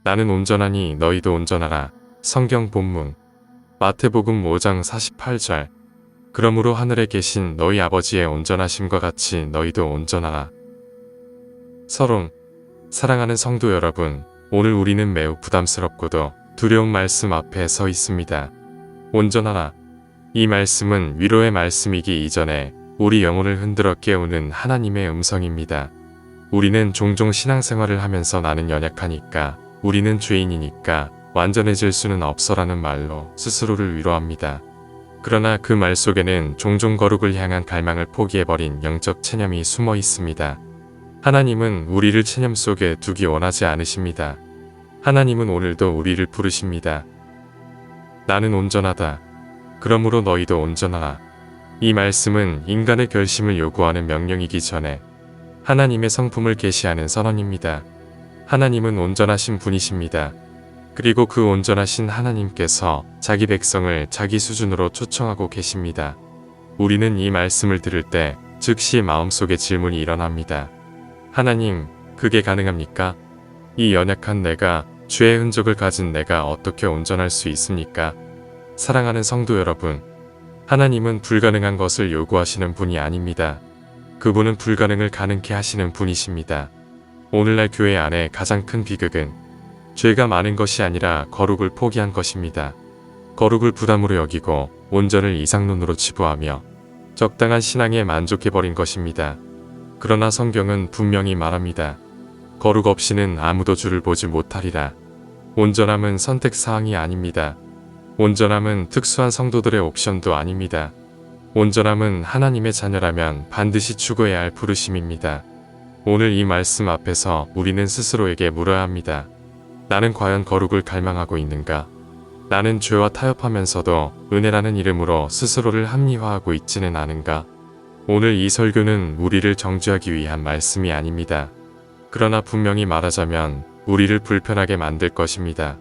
나는 온전하니 너희도 온전하라. 성경 본문 마태복음 5장 48절. 그러므로 하늘에 계신 너희 아버지의 온전하심과 같이 너희도 온전하라. 서론. 사랑하는 성도 여러분, 오늘 우리는 매우 부담스럽고도 두려운 말씀 앞에 서 있습니다. 온전하라. 이 말씀은 위로의 말씀이기 이전에 우리 영혼을 흔들어 깨우는 하나님의 음성입니다. 우리는 종종 신앙생활을 하면서 나는 연약하니까, 우리는 죄인이니까 완전해질 수는 없어라는 말로 스스로를 위로합니다. 그러나 그 말 속에는 종종 거룩을 향한 갈망을 포기해버린 영적 체념이 숨어 있습니다. 하나님은 우리를 체념 속에 두기 원하지 않으십니다. 하나님은 오늘도 우리를 부르십니다. 나는 온전하다. 그러므로 너희도 온전하라. 이 말씀은 인간의 결심을 요구하는 명령이기 전에 하나님의 성품을 계시하는 선언입니다. 하나님은 온전하신 분이십니다. 그리고 그 온전하신 하나님께서 자기 백성을 자기 수준으로 초청하고 계십니다. 우리는 이 말씀을 들을 때 즉시 마음속에 질문이 일어납니다. 하나님, 그게 가능합니까? 이 연약한 내가, 죄의 흔적을 가진 내가 어떻게 온전할 수 있습니까? 사랑하는 성도 여러분, 하나님은 불가능한 것을 요구하시는 분이 아닙니다. 그분은 불가능을 가능케 하시는 분이십니다. 오늘날 교회 안에 가장 큰 비극은 죄가 많은 것이 아니라 거룩을 포기한 것입니다. 거룩을 부담으로 여기고 온전을 이상론으로 치부하며 적당한 신앙에 만족해버린 것입니다. 그러나 성경은 분명히 말합니다. 거룩 없이는 아무도 주를 보지 못하리라. 온전함은 선택사항이 아닙니다. 온전함은 특수한 성도들의 옵션도 아닙니다. 온전함은 하나님의 자녀라면 반드시 추구해야 할 부르심입니다. 오늘 이 말씀 앞에서 우리는 스스로에게 물어야 합니다. 나는 과연 거룩을 갈망하고 있는가? 나는 죄와 타협하면서도 은혜라는 이름으로 스스로를 합리화하고 있지는 않은가? 오늘 이 설교는 우리를 정죄하기 위한 말씀이 아닙니다. 그러나 분명히 말하자면 우리를 불편하게 만들 것입니다.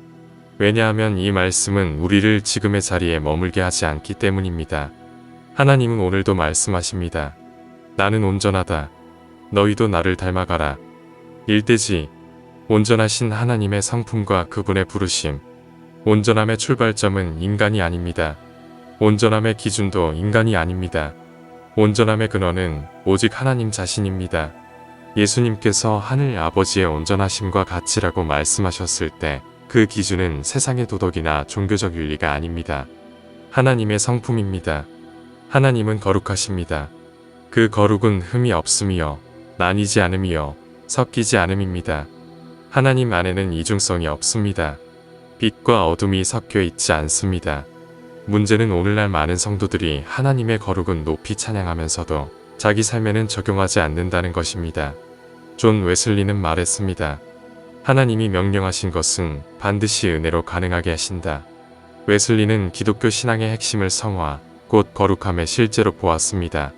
왜냐하면 이 말씀은 우리를 지금의 자리에 머물게 하지 않기 때문입니다. 하나님은 오늘도 말씀하십니다. 나는 온전하다. 너희도 나를 닮아가라. 일대지. 온전하신 하나님의 성품과 그분의 부르심. 온전함의 출발점은 인간이 아닙니다. 온전함의 기준도 인간이 아닙니다. 온전함의 근원은 오직 하나님 자신입니다. 예수님께서 하늘 아버지의 온전하심과 같이라고 말씀하셨을 때 그 기준은 세상의 도덕이나 종교적 윤리가 아닙니다. 하나님의 성품입니다. 하나님은 거룩하십니다. 그 거룩은 흠이 없음이요, 나뉘지 않음이요, 섞이지 않음입니다. 하나님 안에는 이중성이 없습니다. 빛과 어둠이 섞여 있지 않습니다. 문제는 오늘날 많은 성도들이 하나님의 거룩은 높이 찬양하면서도 자기 삶에는 적용하지 않는다는 것입니다. 존 웨슬리는 말했습니다. 하나님이 명령하신 것은 반드시 은혜로 가능하게 하신다. 웨슬리는 기독교 신앙의 핵심을 성화, 곧 거룩함에 실제로 보았습니다.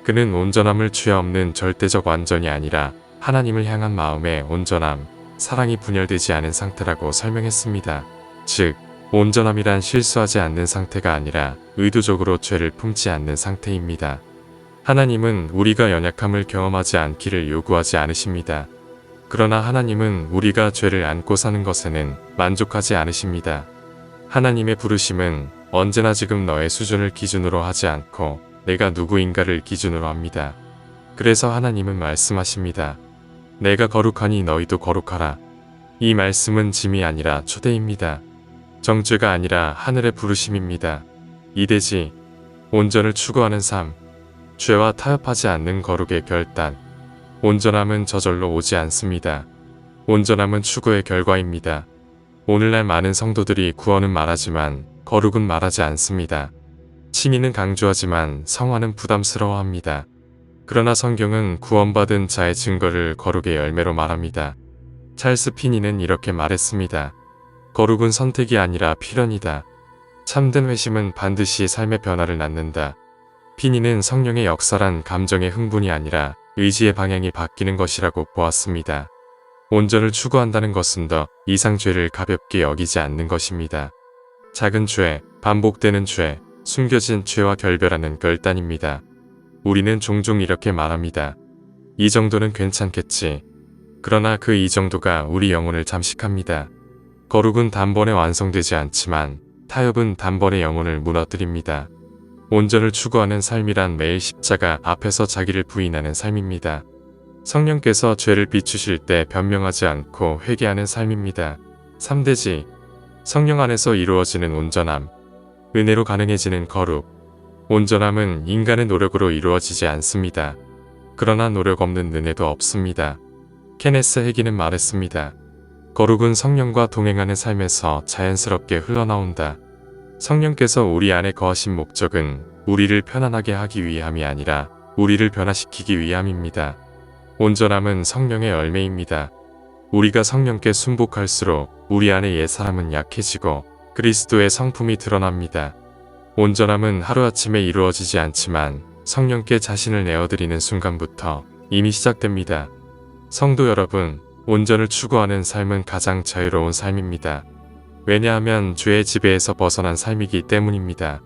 그는 온전함을 죄 없는 절대적 완전이 아니라 하나님을 향한 마음의 온전함, 사랑이 분열되지 않은 상태라고 설명했습니다. 즉, 온전함이란 실수하지 않는 상태가 아니라 의도적으로 죄를 품지 않는 상태입니다. 하나님은 우리가 연약함을 경험하지 않기를 요구하지 않으십니다. 그러나 하나님은 우리가 죄를 안고 사는 것에는 만족하지 않으십니다. 하나님의 부르심은 언제나 지금 너의 수준을 기준으로 하지 않고 내가 누구인가를 기준으로 합니다. 그래서 하나님은 말씀하십니다. 내가 거룩하니 너희도 거룩하라. 이 말씀은 짐이 아니라 초대입니다. 정죄가 아니라 하늘의 부르심입니다. 이대지. 온전을 추구하는 삶. 죄와 타협하지 않는 거룩의 결단. 온전함은 저절로 오지 않습니다. 온전함은 추구의 결과입니다. 오늘날 많은 성도들이 구원은 말하지만 거룩은 말하지 않습니다. 치미는 강조하지만 성화는 부담스러워합니다. 그러나 성경은 구원받은 자의 증거를 거룩의 열매로 말합니다. 찰스 피니는 이렇게 말했습니다. 거룩은 선택이 아니라 필연이다. 참된 회심은 반드시 삶의 변화를 낳는다. 피니는 성령의 역사란 감정의 흥분이 아니라 의지의 방향이 바뀌는 것이라고 보았습니다. 온전을 추구한다는 것은 더 이상 죄를 가볍게 여기지 않는 것입니다. 작은 죄, 반복되는 죄, 숨겨진 죄와 결별하는 결단입니다. 우리는 종종 이렇게 말합니다. 이 정도는 괜찮겠지. 그러나 그 이 정도가 우리 영혼을 잠식합니다. 거룩은 단번에 완성되지 않지만 타협은 단번에 영혼을 무너뜨립니다. 온전을 추구하는 삶이란 매일 십자가 앞에서 자기를 부인하는 삶입니다. 성령께서 죄를 비추실 때 변명하지 않고 회개하는 삶입니다. 3대지 성령 안에서 이루어지는 온전함, 은혜로 가능해지는 거룩. 온전함은 인간의 노력으로 이루어지지 않습니다. 그러나 노력 없는 은혜도 없습니다. 케네스 해기는 말했습니다. 거룩은 성령과 동행하는 삶에서 자연스럽게 흘러나온다. 성령께서 우리 안에 거하신 목적은 우리를 편안하게 하기 위함이 아니라 우리를 변화시키기 위함입니다. 온전함은 성령의 열매입니다. 우리가 성령께 순복할수록 우리 안에 옛사람은 약해지고 그리스도의 성품이 드러납니다. 온전함은 하루아침에 이루어지지 않지만 성령께 자신을 내어드리는 순간부터 이미 시작됩니다. 성도 여러분, 온전을 추구하는 삶은 가장 자유로운 삶입니다. 왜냐하면 죄의 지배에서 벗어난 삶이기 때문입니다.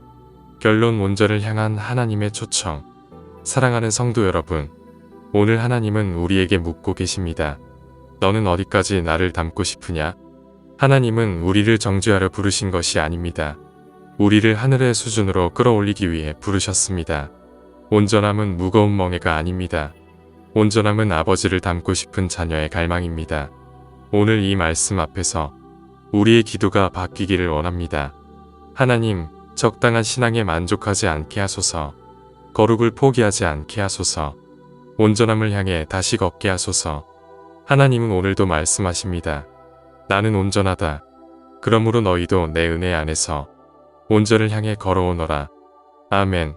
결론, 온전을 향한 하나님의 초청. 사랑하는 성도 여러분, 오늘 하나님은 우리에게 묻고 계십니다. 너는 어디까지 나를 닮고 싶으냐? 하나님은 우리를 정죄하려 부르신 것이 아닙니다. 우리를 하늘의 수준으로 끌어올리기 위해 부르셨습니다. 온전함은 무거운 멍에가 아닙니다. 온전함은 아버지를 닮고 싶은 자녀의 갈망입니다. 오늘 이 말씀 앞에서 우리의 기도가 바뀌기를 원합니다. 하나님, 적당한 신앙에 만족하지 않게 하소서. 거룩을 포기하지 않게 하소서. 온전함을 향해 다시 걷게 하소서. 하나님은 오늘도 말씀하십니다. 나는 온전하다. 그러므로 너희도 내 은혜 안에서 온전을 향해 걸어오너라. 아멘.